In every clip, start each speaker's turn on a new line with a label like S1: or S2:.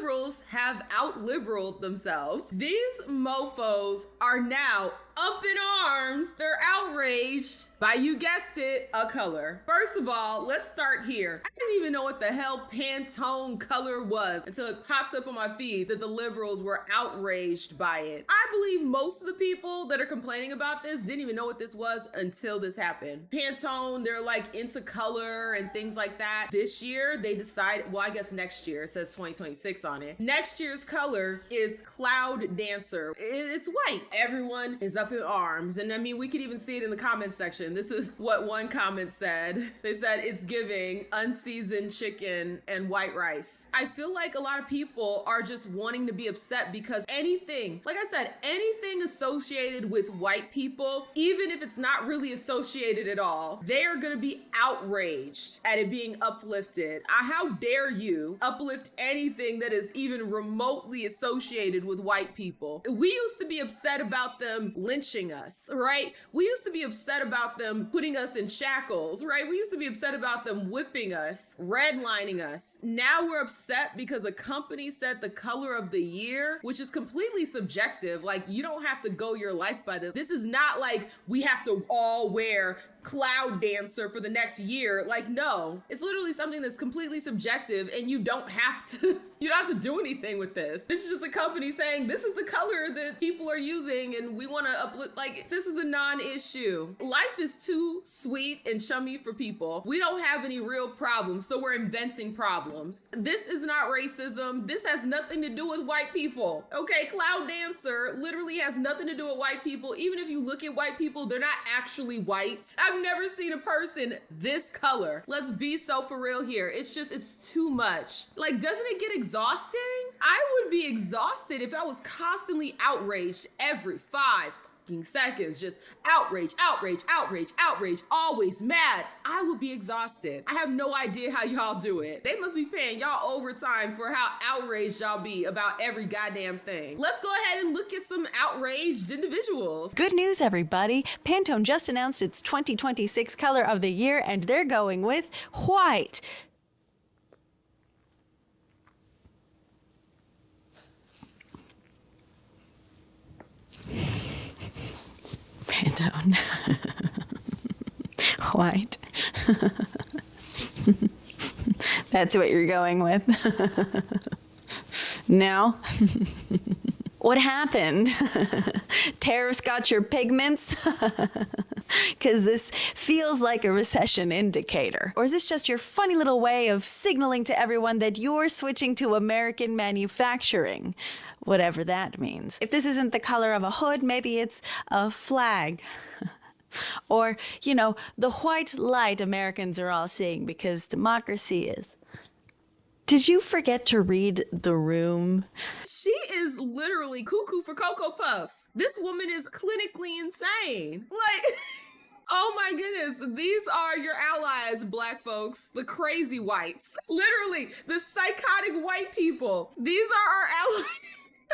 S1: liberals have out-liberaled themselves. These mofos are now up in arms. They're outraged by, you guessed it, a color. First of all, let's start here. I didn't even know what the hell Pantone color was until it popped up on my feed that the liberals were outraged by it. I believe most of the people that are complaining about this didn't even know what this was until this happened. Pantone, they're like into color and things like that. This year, they decided, well, I guess next year, it says 2026 on it. Next year's color is Cloud Dancer. It's white. Everyone is up in arms. And I mean, we could even see it in the comment section. This is what one comment said. They said it's giving unseasoned chicken and white rice. I feel like a lot of people are just wanting to be upset because anything, like I said, anything associated with white people, even if it's not really associated at all, they are going to be outraged at it being uplifted. How dare you uplift anything that is even remotely associated with white people? We used to be upset about them lynching us, right? We used to be upset about them putting us in shackles, right? We used to be upset about them whipping us, redlining us. Now we're upset because a company said the color of the year, which is completely subjective. Like, you don't have to go your life by this. This is not like we have to all wear Cloud Dancer for the next year. Like, no, it's literally something that's completely subjective and you don't have to do anything with this. This is just a company saying this is the color that people are using and we want to uplift. Like, this is a non-issue. Life is too sweet and chummy for people. We don't have any real problems, so we're inventing problems. This is not racism. This has nothing to do with white people. Okay, Cloud Dancer literally has nothing to do with white people. Even if you look at white people, they're not actually white. I've never seen a person this color. Let's be so for real here. It's too much. Like, doesn't it get exhausting? I would be exhausted if I was constantly outraged every 5 fucking seconds. Just outrage, outrage, outrage, outrage, always mad. I would be exhausted. I have no idea how y'all do it. They must be paying y'all overtime for how outraged y'all be about every goddamn thing. Let's go ahead and look at some outraged individuals.
S2: Good news, everybody. Pantone just announced its 2026 color of the year, and they're going with white. Pantone. White. That's what you're going with. Now, what happened? Tariffs got your pigments? Because this feels like a recession indicator. Or is this just your funny little way of signaling to everyone that you're switching to American manufacturing? Whatever that means. If this isn't the color of a hood, maybe it's a flag. Or, the white light Americans are all seeing because democracy is. Did you forget to read The Room?
S1: She is literally cuckoo for Cocoa Puffs. This woman is clinically insane. Like, oh my goodness. These are your allies, black folks. The crazy whites. Literally, the psychotic white people. These are our allies.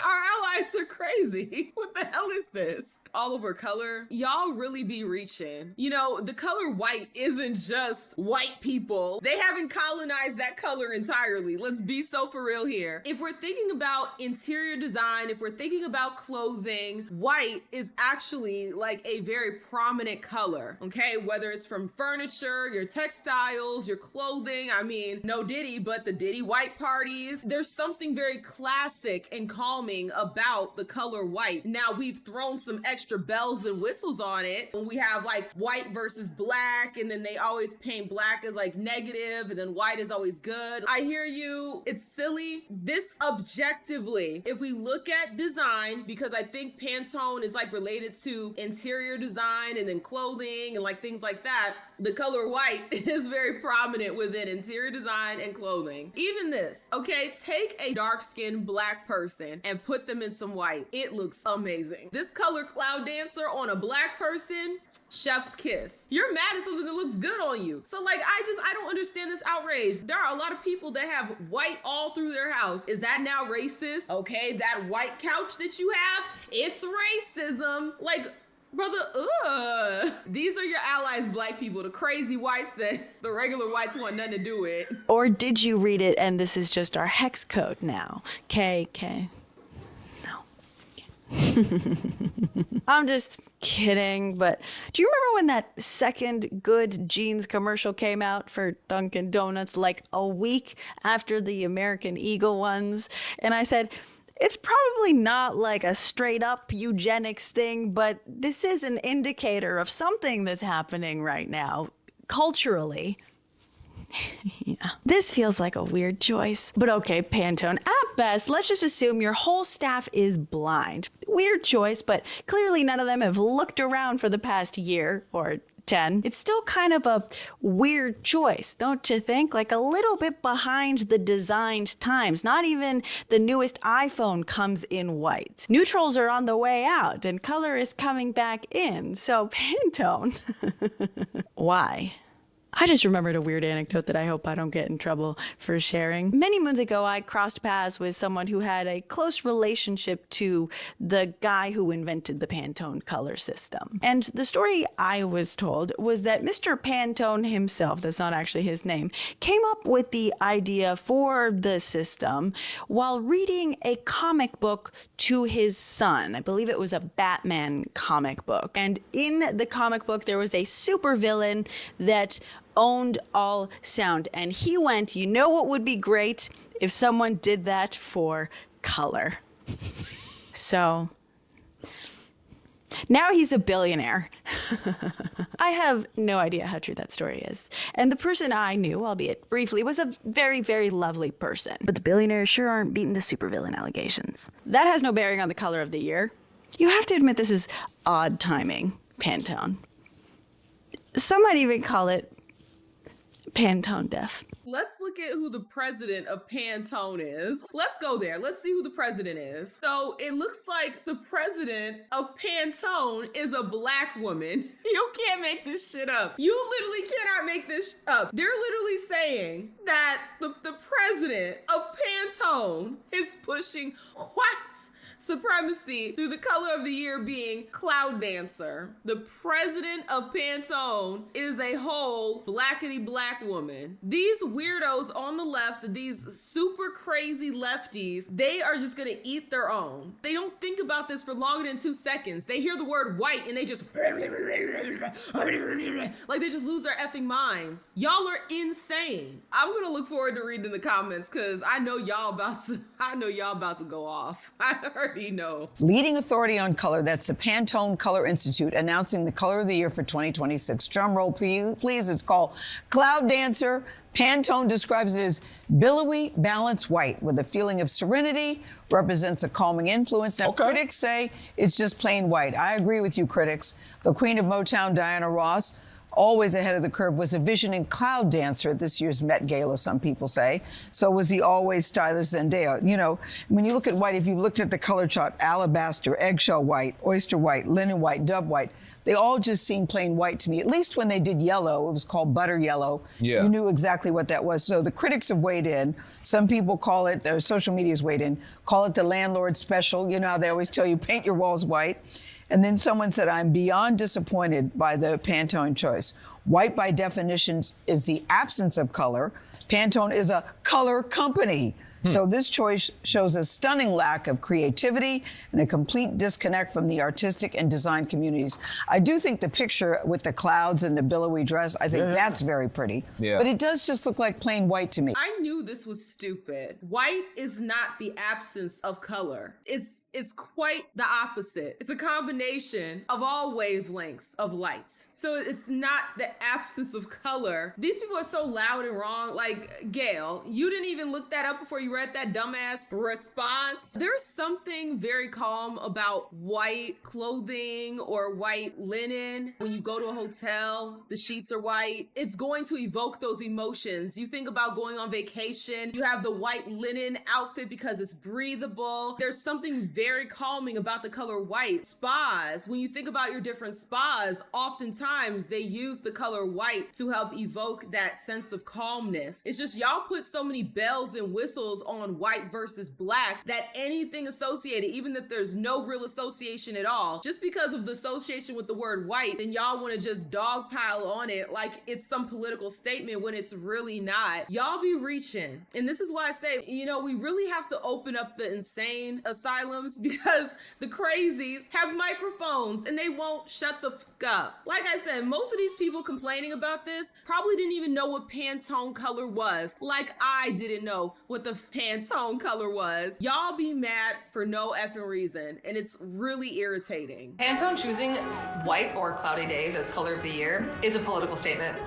S1: Our allies are crazy. What the hell is this? All over color. Y'all really be reaching. The color white isn't just white people. They haven't colonized that color entirely. Let's be so for real here. If we're thinking about interior design, if we're thinking about clothing, white is actually like a very prominent color, okay? Whether it's from furniture, your textiles, your clothing. I mean, no Diddy, but the Diddy white parties. There's something very classic and calming about the color white. Now, we've thrown some extra bells and whistles on it when we have like white versus black, and then they always paint black as like negative and then white is always good. I hear you. It's silly. This objectively, if we look at design, because I think Pantone is like related to interior design and then clothing and like things like that, the color white is very prominent within interior design and clothing. Even this, okay, take a dark-skinned black person and put them in some white. It looks amazing. This color Cloud Dancer on a black person, chef's kiss. You're mad at something that looks good on you. So like, I don't understand this outrage. There are a lot of people that have white all through their house. Is that now racist? Okay, that white couch that you have, it's racism. Like, Brother, these are your allies, black people, the crazy whites that the regular whites want nothing to do with.
S2: Or did you read it and this is just our hex code now? K. No. I'm just kidding, but do you remember when that second good jeans commercial came out for Dunkin' Donuts like a week after the American Eagle ones? And I said, it's probably not like a straight up eugenics thing, but this is an indicator of something that's happening right now, culturally. Yeah. This feels like a weird choice. But okay, Pantone, at best, let's just assume your whole staff is blind. Weird choice, but clearly none of them have looked around for the past year or 10. It's still kind of a weird choice, don't you think? Like a little bit behind the designed times. Not even the newest iPhone comes in white. Neutrals are on the way out and color is coming back in. So Pantone, why? I just remembered a weird anecdote that I hope I don't get in trouble for sharing. Many moons ago, I crossed paths with someone who had a close relationship to the guy who invented the Pantone color system. And the story I was told was that Mr. Pantone himself, that's not actually his name, came up with the idea for the system while reading a comic book to his son. I believe it was a Batman comic book. And in the comic book, there was a supervillain that owned all sound. And he went, you know what would be great if someone did that for color. So now he's a billionaire. I have no idea how true that story is. And the person I knew, albeit briefly, was a very, very lovely person. But the billionaires sure aren't beating the supervillain allegations. That has no bearing on the color of the year. You have to admit this is odd timing, Pantone. Some might even call it Pantone deaf.
S1: Let's look at who the president of Pantone is. Let's go there. Let's see who the president is. So it looks like the president of Pantone is a black woman. You can't make this shit up. You literally cannot make this up. They're literally saying that the president of Pantone is pushing white supremacy through the color of the year being Cloud Dancer. The president of Pantone is a whole blackity black woman. These weirdos on the left, these super crazy lefties, they are just gonna eat their own. They don't think about this for longer than 2 seconds. They hear the word white and they just like they just lose their effing minds. Y'all are insane. I'm gonna look forward to reading the comments because I know y'all about to go off. I already know.
S3: Leading authority on color, that's the Pantone Color Institute, announcing the color of the year for 2026. Drum roll, please. It's called Cloud Dancer. Pantone describes it as billowy, balanced white with a feeling of serenity, represents a calming influence. Now, critics say it's just plain white. I agree with you, critics. The queen of Motown, Diana Ross, always ahead of the curve, was a visioning Cloud Dancer at this year's Met Gala, some people say. So was the always stylish Zendaya. You know, when you look at white, if you looked at the color chart, alabaster, eggshell white, oyster white, linen white, dove white, they all just seem plain white to me. At least when they did yellow, it was called butter yellow. Yeah. You knew exactly what that was. So the critics have weighed in. Some people call it, their social media's weighed in, call it the landlord special. You know how they always tell you, paint your walls white. And then someone said, I'm beyond disappointed by the Pantone choice. White, by definition, is the absence of color. Pantone is a color company. So this choice shows a stunning lack of creativity and a complete disconnect from the artistic and design communities. I do think the picture with the clouds and the billowy dress, I think that's very pretty. Yeah. But it does just look like plain white to me.
S1: I knew this was stupid. White is not the absence of color. It's quite the opposite. It's a combination of all wavelengths of lights. So it's not the absence of color. These people are so loud and wrong. Like, Gail, you didn't even look that up before you read that dumbass response. There's something very calm about white clothing or white linen. When you go to a hotel, the sheets are white. It's going to evoke those emotions. You think about going on vacation, you have the white linen outfit because it's breathable. There's something very calming about the color white. Spas, when you think about your different spas, oftentimes they use the color white to help evoke that sense of calmness. It's just y'all put so many bells and whistles on white versus black that anything associated, even if there's no real association at all, just because of the association with the word white, then y'all want to just dogpile on it like it's some political statement when it's really not. Y'all be reaching. And this is why I say, we really have to open up the insane asylums because the crazies have microphones and they won't shut the fuck up. Like I said, most of these people complaining about this probably didn't even know what Pantone color was. Like I didn't know what the Pantone color was. Y'all be mad for no effing reason, and it's really irritating.
S4: Pantone choosing white or cloudy days as color of the year is a political statement.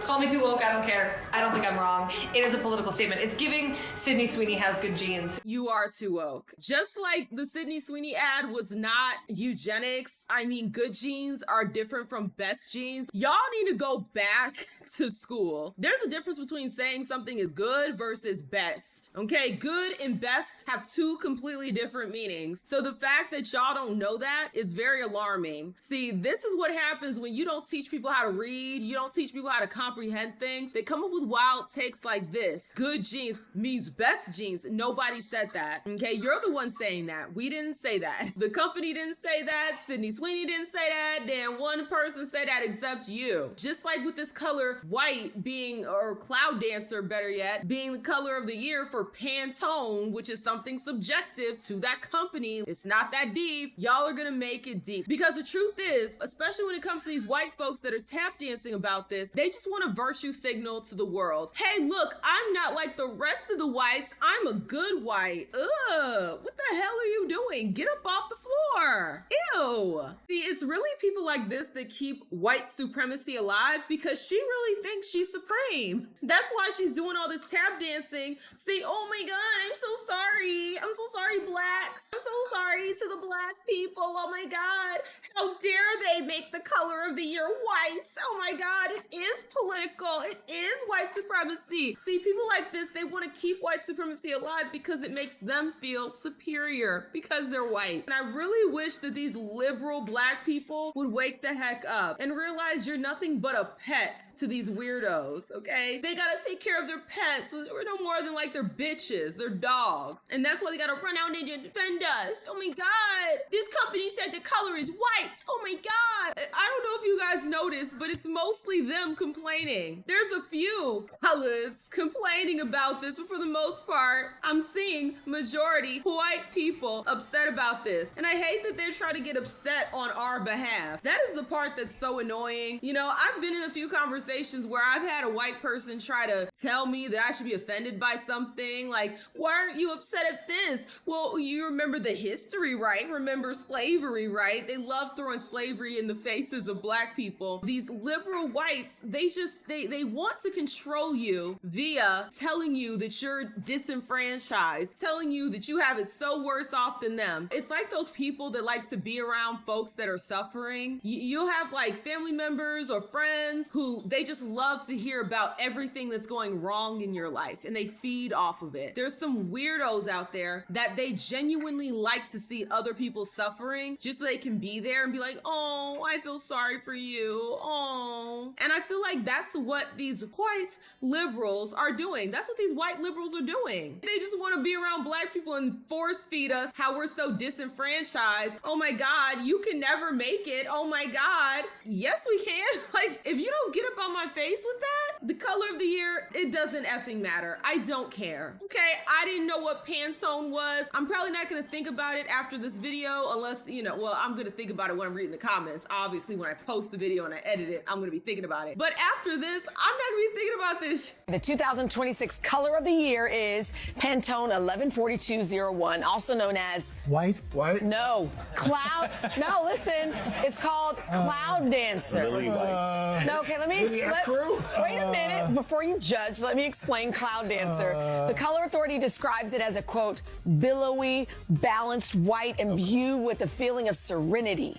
S4: Call me too woke, I don't care. I don't think I'm wrong. It is a political statement. It's giving Sydney Sweeney has good genes.
S1: You are too woke. Just like the Sydney Sweeney ad was not eugenics, I mean, good genes are different from best genes. Y'all need to go back to school. There's a difference between saying something is good versus best. Okay, good and best have two completely different meanings. So the fact that y'all don't know that is very alarming. See, this is what happens when you don't teach people how to read, you don't teach people how to comprehend things. They come up with wild takes like this. Good genes means best genes. Nobody said that. Okay, you're the one saying that. We didn't say that. The company didn't say that. Sydney Sweeney didn't say that. Then one person said that except you. Just like with this color white being, or cloud dancer better yet, being the color of the year for Pantone, which is something subjective to that company. It's not that deep. Y'all are gonna make it deep. Because the truth is, especially when it comes to these white folks that are tap dancing about this, they just want to virtue signal to the world. Hey, look, I'm not like the rest of the whites. I'm a good white. Ugh, what the hell are you doing? Get up off the floor. Ew. See, it's really people like this that keep white supremacy alive because she really thinks she's supreme. That's why she's doing all this tap dancing. See, oh my God, I'm so sorry. I'm so sorry, blacks. I'm so sorry to the black people. Oh my God. How dare they make the color of the year white? Oh my God, it is political. It is white supremacy. See, people like this, they want to keep white supremacy alive because it makes them feel superior because they're white. And I really wish that these liberal black people would wake the heck up and realize you're nothing but a pet to these weirdos, okay? They gotta take care of their pets. We're no more than like their bitches, their dogs. And that's why they gotta run out and defend us. Oh my God, this company said the color is white. Oh my God. I don't know if you guys noticed, but it's mostly them complaining. There's a few colours complaining about this, but for the most part, I'm seeing majority white people upset about this. And I hate that they're trying to get upset on our behalf. That is the part that's so annoying. I've been in a few conversations where I've had a white person try to tell me that I should be offended by something. Like, why aren't you upset at this? Well, you remember the history, right? Remember slavery, right? They love throwing slavery in the faces of black people. These liberal whites, they want to control you via telling you that you're disenfranchised, telling you that you have it so worse off than them. It's like those people that like to be around folks that are suffering. You'll have like family members or friends who they just love to hear about everything that's going wrong in your life and they feed off of it. There's some weirdos out there that they genuinely like to see other people suffering just so they can be there and be like, oh, I feel sorry for you. Oh. And I feel like that's what these white liberals are doing. That's what these white liberals are doing. They just want to be around black people and force feed us how we're so disenfranchised. Oh my God, you can never make it. Oh my God. Yes, we can. Like, if you don't get up on my face with that, the color of the year, it doesn't effing matter. I don't care. Okay, I didn't know what Pantone was. I'm probably not going to think about it after this video unless, I'm going to think about it when I'm reading the comments. Obviously, when I post the video and I edit it, I'm going to be thinking about it. But after this, I'm not going to be thinking about this.
S5: The 2026 color of the year is Pantone 114201, also known as
S6: White?
S5: No, cloud. No, listen, it's called Cloud Dancer. No, okay, wait a minute. Before you judge, let me explain Cloud Dancer. The color authority describes it as a, quote, billowy, balanced white imbued with a feeling of serenity.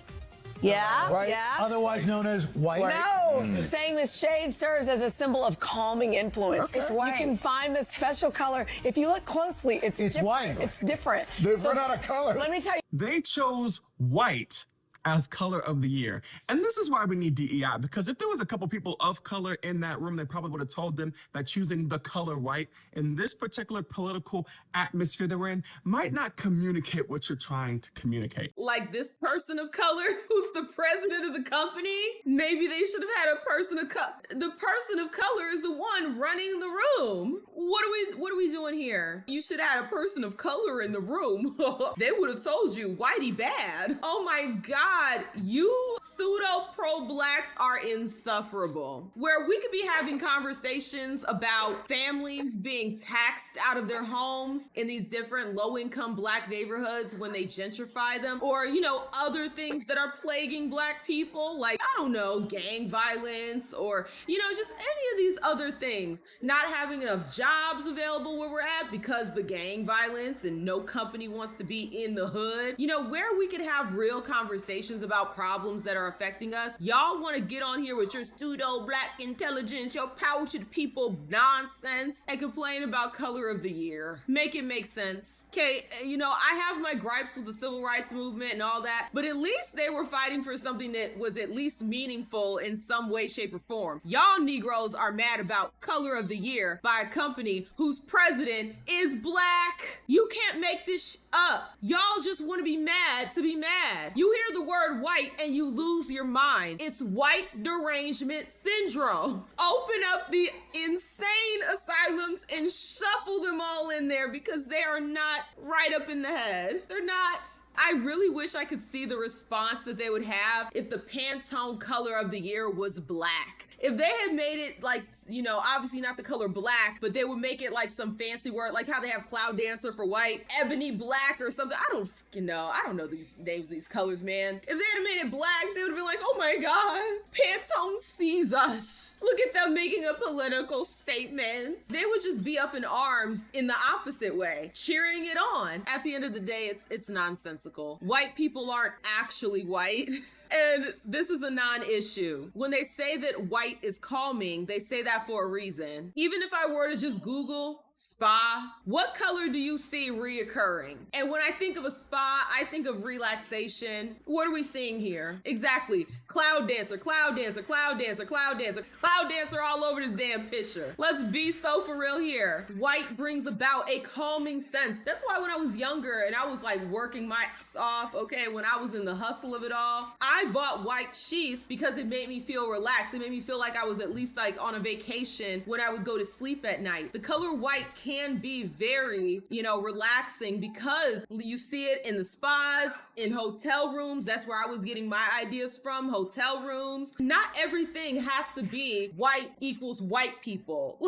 S5: Yeah,
S6: Right?
S5: yeah.
S6: Otherwise known as white.
S5: No, saying the shade serves as a symbol of calming influence.
S6: Okay. It's
S5: white. You can find this special color. If you look closely, it's
S6: white.
S5: It's different.
S6: We're not a color.
S5: Let me tell you.
S7: They chose white as color of the year. And this is why we need DEI, because if there was a couple people of color in that room, they probably would have told them that choosing the color white in this particular political atmosphere that we're in might not communicate what you're trying to communicate.
S1: Like this person of color who's the president of the company, maybe they should have had a person of color. The person of color is the one running the room. What are we doing here? You should have had a person of color in the room. They would have told you, whitey bad. Oh my God. You pseudo pro-blacks are insufferable. Where we could be having conversations about families being taxed out of their homes in these different low-income black neighborhoods when they gentrify them, or, you know, other things that are plaguing black people, like, I don't know, gang violence, or, you know, just any of these other things. Not having enough jobs available where we're at because the gang violence and no company wants to be in the hood. You know, where we could have real conversations about problems that are affecting us. Y'all want to get on here with your pseudo black intelligence, your power to the people nonsense, and complain about color of the year. Make it make sense. Okay, you know, I have my gripes with the civil rights movement and all that, but at least they were fighting for something that was at least meaningful in some way, shape, or form. Y'all Negroes are mad about color of the year by a company whose president is black. You can't make this up. Y'all just want to be mad to be mad. You hear the word white and you lose your mind. It's white derangement syndrome. Open up the insane asylums and shuffle them all in there because they are not right up in the head. They're not. I really wish I could see the response that they would have if the Pantone color of the year was black. If they had made it like, you know, obviously not the color black, but they would make it like some fancy word, like how they have Cloud Dancer for white, ebony black or something. I don't fucking know. I don't know these names, these colors, man. If they had made it black, they would have been like, oh my God, Pantone sees us. Look at them making a political statement. They would just be up in arms in the opposite way, cheering it on. At the end of the day, it's nonsensical. White people aren't actually white. And this is a non-issue. When they say that white is calming, they say that for a reason. Even if I were to just Google spa, what color do you see reoccurring? And when I think of a spa, I think of relaxation. What are we seeing here? Exactly. Cloud dancer, cloud dancer, cloud dancer, cloud dancer, cloud dancer all over this damn picture. Let's be so for real here. White brings about a calming sense. That's why when I was younger and I was like working my ass off, okay, when I was in the hustle of it all, I bought white sheets because it made me feel relaxed. It made me feel like I was at least like on a vacation when I would go to sleep at night. The color white can be very, you know, relaxing because you see it in the spas, in hotel rooms. That's where I was getting my ideas from, hotel rooms. Not everything has to be white equals white people.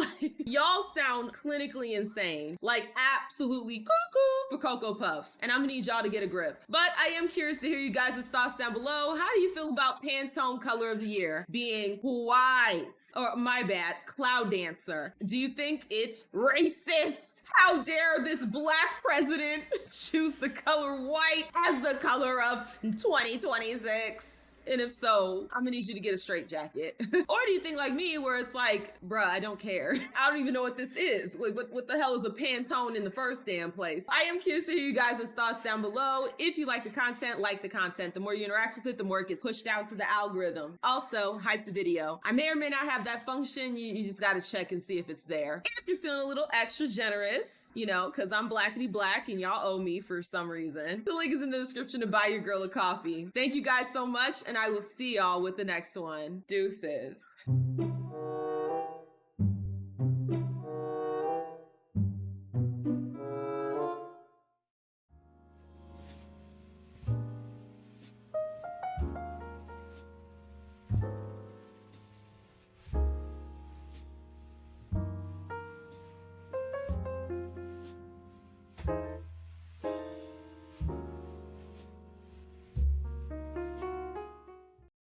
S1: Y'all sound clinically insane, like absolutely cuckoo for Cocoa Puffs. And I'm gonna need y'all to get a grip. But I am curious to hear you guys' thoughts down below. How do you feel about Pantone color of the year being white? Or my bad, Cloud Dancer. Do you think it's racist? How dare this black president choose the color white as the color of 2026? And if so, I'm gonna need you to get a straight jacket. Or do you think like me where it's like, bruh, I don't care. I don't even know what this is. What the hell is a Pantone in the first damn place? I am curious to hear you guys' thoughts down below. If you like the content, like the content. The more you interact with it, the more it gets pushed out to the algorithm. Also, hype the video. I may or may not have that function. You just gotta check and see if it's there. If you're feeling a little extra generous, you know, because I'm blackity black and y'all owe me for some reason. The link is in the description to buy your girl a coffee. Thank you guys so much, and I will see y'all with the next one. Deuces.